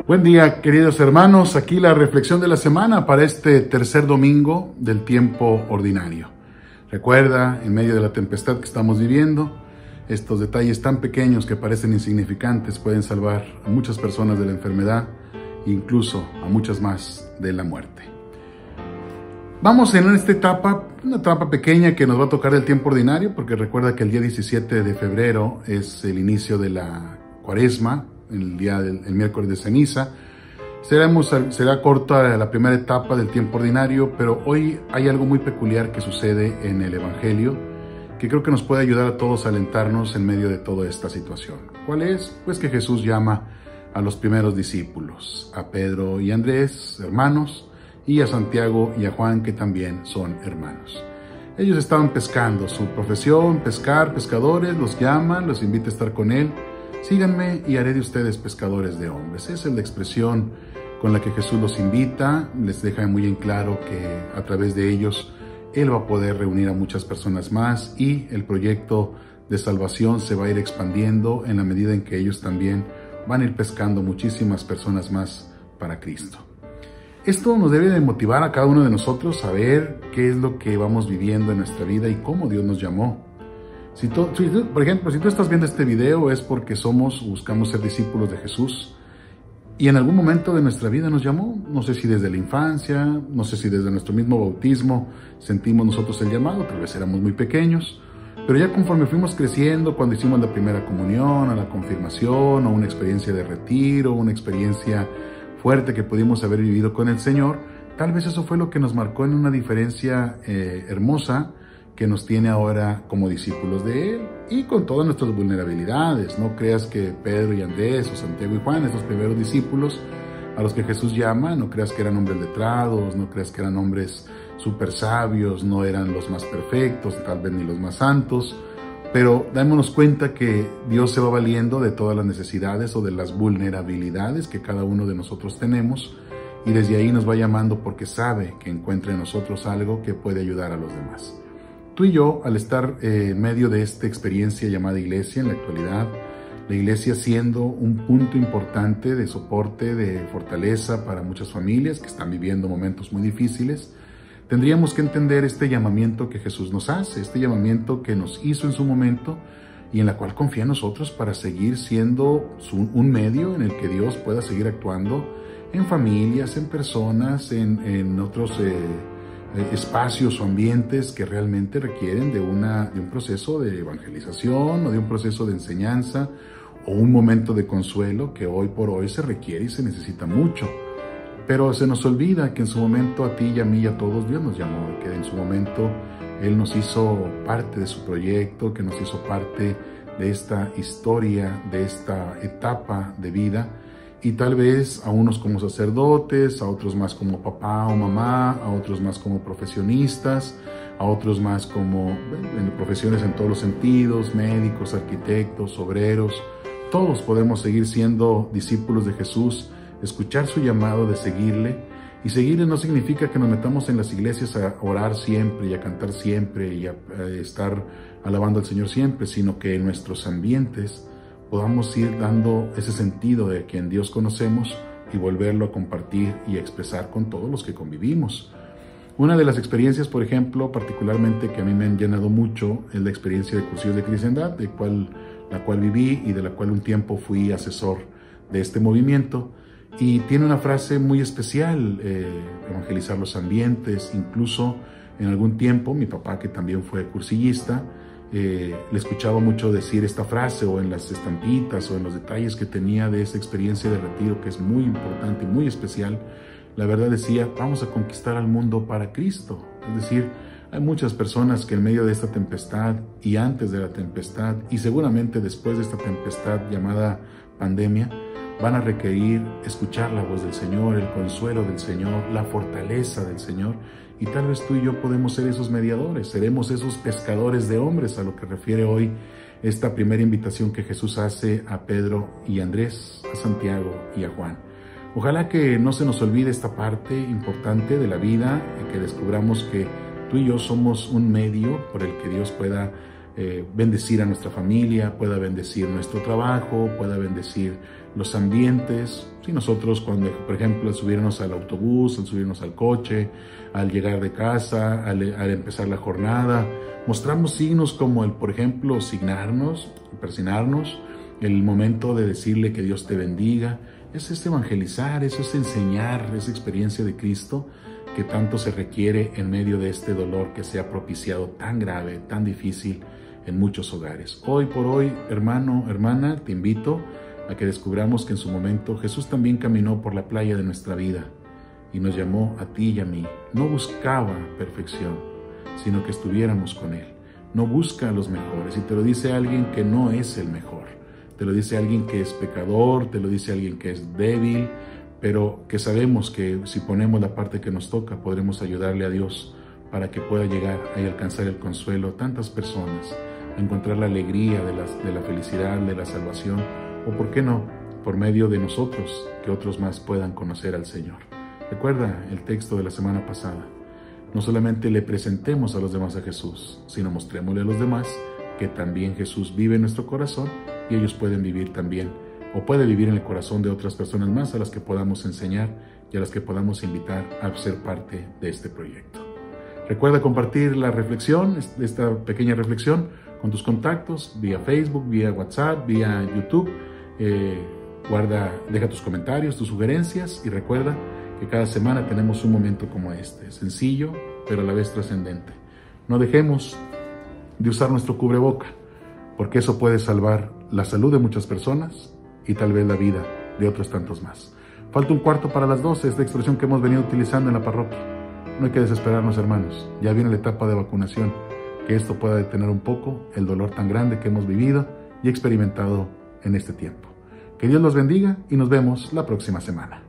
Buen día, queridos hermanos. Aquí la reflexión de la semana para este tercer domingo del tiempo ordinario. Recuerda, en medio de la tempestad que estamos viviendo, estos detalles tan pequeños que parecen insignificantes pueden salvar a muchas personas de la enfermedad e incluso a muchas más de la muerte. Vamos en esta etapa, una etapa pequeña que nos va a tocar el tiempo ordinario, porque recuerda que el día 17 de febrero es el inicio de la Cuaresma, el miércoles de ceniza. Será corta la primera etapa del tiempo ordinario, pero hoy hay algo muy peculiar que sucede en el Evangelio que creo que nos puede ayudar a todos a alentarnos en medio de toda esta situación. ¿Cuál es? Pues que Jesús llama a los primeros discípulos, a Pedro y Andrés, hermanos, y a Santiago y a Juan, que también son hermanos. Ellos estaban pescando, su profesión, pescar, pescadores, los llama, los invita a estar con él. Síganme y haré de ustedes pescadores de hombres. Esa es la expresión con la que Jesús los invita, les deja muy en claro que a través de ellos Él va a poder reunir a muchas personas más y el proyecto de salvación se va a ir expandiendo en la medida en que ellos también van a ir pescando muchísimas personas más para Cristo. Esto nos debe de motivar a cada uno de nosotros a ver qué es lo que vamos viviendo en nuestra vida y cómo Dios nos llamó. Por ejemplo, si tú estás viendo este video es porque buscamos ser discípulos de Jesús y en algún momento de nuestra vida nos llamó. No sé si desde la infancia, no sé si desde nuestro mismo bautismo sentimos nosotros el llamado, tal vez éramos muy pequeños, pero ya conforme fuimos creciendo, cuando hicimos la primera comunión, a la confirmación, o una experiencia de retiro, una experiencia fuerte que pudimos haber vivido con el Señor, tal vez eso fue lo que nos marcó en una diferencia hermosa que nos tiene ahora como discípulos de Él y con todas nuestras vulnerabilidades. No creas que Pedro y Andrés o Santiago y Juan, estos primeros discípulos a los que Jesús llama, no creas que eran hombres letrados, no creas que eran hombres súper sabios, no eran los más perfectos, tal vez ni los más santos, pero démonos cuenta que Dios se va valiendo de todas las necesidades o de las vulnerabilidades que cada uno de nosotros tenemos y desde ahí nos va llamando porque sabe que encuentra en nosotros algo que puede ayudar a los demás. Tú y yo, al estar en medio de esta experiencia llamada iglesia en la actualidad, la iglesia siendo un punto importante de soporte, de fortaleza para muchas familias que están viviendo momentos muy difíciles, tendríamos que entender este llamamiento que Jesús nos hace, este llamamiento que nos hizo en su momento y en la cual confía en nosotros para seguir siendo un medio en el que Dios pueda seguir actuando en familias, en personas, en otros espacios o ambientes que realmente requieren de un proceso de evangelización o de un proceso de enseñanza o un momento de consuelo que hoy por hoy se requiere y se necesita mucho. Pero se nos olvida que en su momento a ti y a mí y a todos Dios nos llamó, que en su momento Él nos hizo parte de su proyecto, que nos hizo parte de esta historia, de esta etapa de vida. Y tal vez a unos como sacerdotes, a otros más como papá o mamá, a otros más como profesionistas, a otros más como en profesiones en todos los sentidos, médicos, arquitectos, obreros. Todos podemos seguir siendo discípulos de Jesús, escuchar su llamado de seguirle. Y seguirle no significa que nos metamos en las iglesias a orar siempre y a cantar siempre y a estar alabando al Señor siempre, sino que en nuestros ambientes podamos ir dando ese sentido de quien Dios conocemos y volverlo a compartir y a expresar con todos los que convivimos. Una de las experiencias, por ejemplo, particularmente que a mí me han llenado mucho, es la experiencia de Cursillos de Cristiandad, la cual viví y de la cual un tiempo fui asesor de este movimiento. Y tiene una frase muy especial, evangelizar los ambientes. Incluso en algún tiempo, mi papá, que también fue cursillista, le escuchaba mucho decir esta frase o en las estampitas o en los detalles que tenía de esa experiencia de retiro que es muy importante y muy especial. La verdad decía, vamos a conquistar al mundo para Cristo. Es decir, hay muchas personas que en medio de esta tempestad y antes de la tempestad y seguramente después de esta tempestad llamada pandemia, van a requerir escuchar la voz del Señor, el consuelo del Señor, la fortaleza del Señor. Y tal vez tú y yo podemos ser esos mediadores, seremos esos pescadores de hombres, a lo que refiere hoy esta primera invitación que Jesús hace a Pedro y Andrés, a Santiago y a Juan. Ojalá que no se nos olvide esta parte importante de la vida, y que descubramos que tú y yo somos un medio por el que Dios pueda bendecir a nuestra familia, pueda bendecir nuestro trabajo, pueda bendecir los ambientes. Si nosotros cuando, por ejemplo, al subirnos al autobús, al subirnos al coche, al llegar de casa, al empezar la jornada, mostramos signos como el, por ejemplo, signarnos, persignarnos, el momento de decirle que Dios te bendiga. Es evangelizar, eso es enseñar esa experiencia de Cristo que tanto se requiere en medio de este dolor que se ha propiciado tan grave, tan difícil en muchos hogares. Hoy por hoy, hermano, hermana, te invito a que descubramos que en su momento Jesús también caminó por la playa de nuestra vida y nos llamó a ti y a mí. No buscaba perfección, sino que estuviéramos con Él. No busca a los mejores, y te lo dice alguien que no es el mejor. Te lo dice alguien que es pecador, te lo dice alguien que es débil, pero que sabemos que si ponemos la parte que nos toca, podremos ayudarle a Dios para que pueda llegar y alcanzar el consuelo a tantas personas, a encontrar la alegría de la felicidad, de la salvación, o por qué no, por medio de nosotros, que otros más puedan conocer al Señor. Recuerda el texto de la semana pasada. No solamente le presentemos a los demás a Jesús, sino mostrémosle a los demás que también Jesús vive en nuestro corazón y ellos pueden vivir también, o puede vivir en el corazón de otras personas más a las que podamos enseñar y a las que podamos invitar a ser parte de este proyecto. Recuerda compartir la reflexión, esta pequeña reflexión, con tus contactos, vía Facebook, vía WhatsApp, vía YouTube. Deja tus comentarios, tus sugerencias, y recuerda que cada semana tenemos un momento como este, sencillo, pero a la vez trascendente. No dejemos de usar nuestro cubreboca, porque eso puede salvar la salud de muchas personas y tal vez la vida de otros tantos más. Falta un cuarto para las 12, esta expresión que hemos venido utilizando en la parroquia. No hay que desesperarnos, hermanos. Ya viene la etapa de vacunación. Que esto pueda detener un poco el dolor tan grande que hemos vivido y experimentado en este tiempo. Que Dios los bendiga y nos vemos la próxima semana.